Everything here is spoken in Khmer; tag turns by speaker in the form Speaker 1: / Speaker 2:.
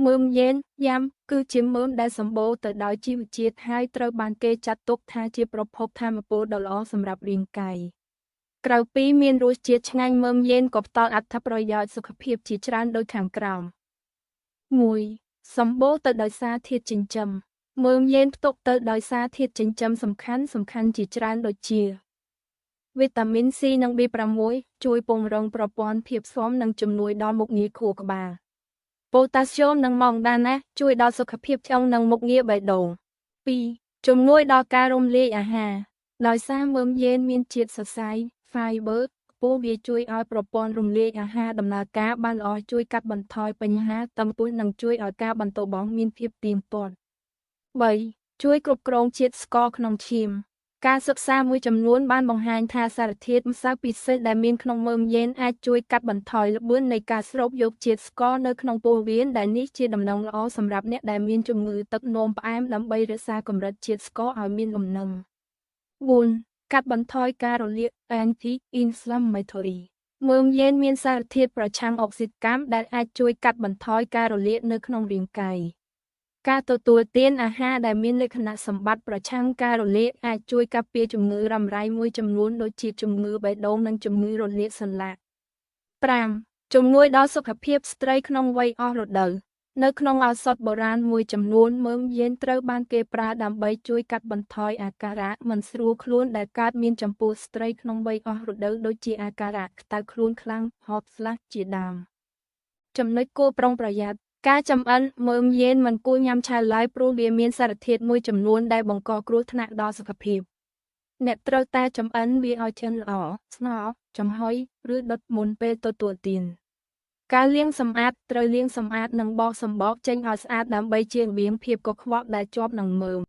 Speaker 1: មើមយេនយ៉ាំគឺជាមើមដែលសម្បូរទៅដោយជីវជាតិហើយត្រូវបានគេចាត់ទុកថាជាប្រភពថាមពលដ៏ល្អសម្រាប់រាងកាយក្រៅពីមានរសជាតិឆ្ងាញ់មើមយេនក៏ផ្ដល់អត្ថប្រយោជន៍សុខភាពជាច្រើនដូចខាងក្រោម 1. សម្បូរទៅដោយសារធាតុចិញ្ចឹមមើមយេនផ្ទុកទៅដោយសារធាតុចិញ្ចឹមសំខាន់ជាច្រើនដូចជាវីតាមីន C និង B6 ជួយពង្រឹងប្រព័ន្ធភាពស៊ាំនិងជំនួយដល់មុខងារខួរក្បាលប៉ូតាស្យូមនិងម៉ង់ដាណាសជួយដល់សុខភាពឆ្អឹងនិងមុខងារបេះដូង 2. ជំនួយដល់ការរំលាយអាហារដោយសារមើមយេនមានជាតិសរសៃ fiber ខ្ពស់វាជួយឲ្យប្រព័ន្ធរំលាយអាហារដំណើរការបានល្អជួយកាត់បន្ថយបញ្ហាតឹងពោះនិងជួយឲ្យការបន្ទោបង់មានភាពទៀងទាត់ 3. ជួយគ្រប់គ្រងជាតិស្ករក្នុងឈាមការសិក្សាមួយចំនួនបានបង្ហាញថាសារធាតុម្សៅពិសេសដែលមានក្នុងមើមយេនអាចជួយកាត់បន្ថយល្បឿននៃការស្រូបយកជាតិស្ករនៅក្នុងពោះវៀនដែលនេះជាដំណឹងល្អសម្រាប់អ្នកដែលមានជំងឺទឹកនោមផ្អែមដើម្បីរក្សាកម្រិតជាតិស្ករឲ្យមានលំនឹង 4. កាត់បន្ថយការរលាក anti-inflammatory មើមយេនមានសារធាតុប្រឆាំងអុកស៊ីតកម្មដែលអាចជួយកាត់បន្ថយការរលាកនៅក្នុងរាងកាយការទទួលទានអាហារដែលមានលក្ខណៈសម្បត្តិប្រឆាំងការរលាកអាចជួយការពារជំងឺរ៉ាំរ៉ៃមួយចំនួនដូចជាជំងឺបេះដូងនិងជំងឺរលាកសន្លាក់ 5. ជំនួយដល់សុខភាពស្ត្រីក្នុងវ័យអស់រដូវនៅក្នុងឱសថបុរាណមួយចំនួនមើមយេនត្រូវបានគេប្រើដើម្បីជួយកាត់បន្ថយអាការៈមិនស្រួលខ្លួនដែលកើតមានចំពោះស្ត្រីក្នុងវ័យអស់រដូវដូចជាអាការៈក្តៅខ្លួនខ្លាំង hot flash ជាដើមចំណុចគួរប្រុងប្រយ័ត្នការចម្អិនមើមយេនមិនគួរញ៉ាំឆៅឡើយព្រោះវាមានសារធាតុមួយចំនួនដែលបង្កគ្រោះថ្នាក់ដល់សុខភាពអ្នកត្រូវតែចម្អិនវាឲ្យឆ្អិនល្អស្ងោរចំហុយឬដុតមុនពេលទទួលទានការលាងសម្អាតត្រូវលាងសម្អាតនិងបកសម្បកចេញឲ្យស្អាតដើម្បីជៀសវាងភាពកខ្វក់ដែលជាប់នឹងមើម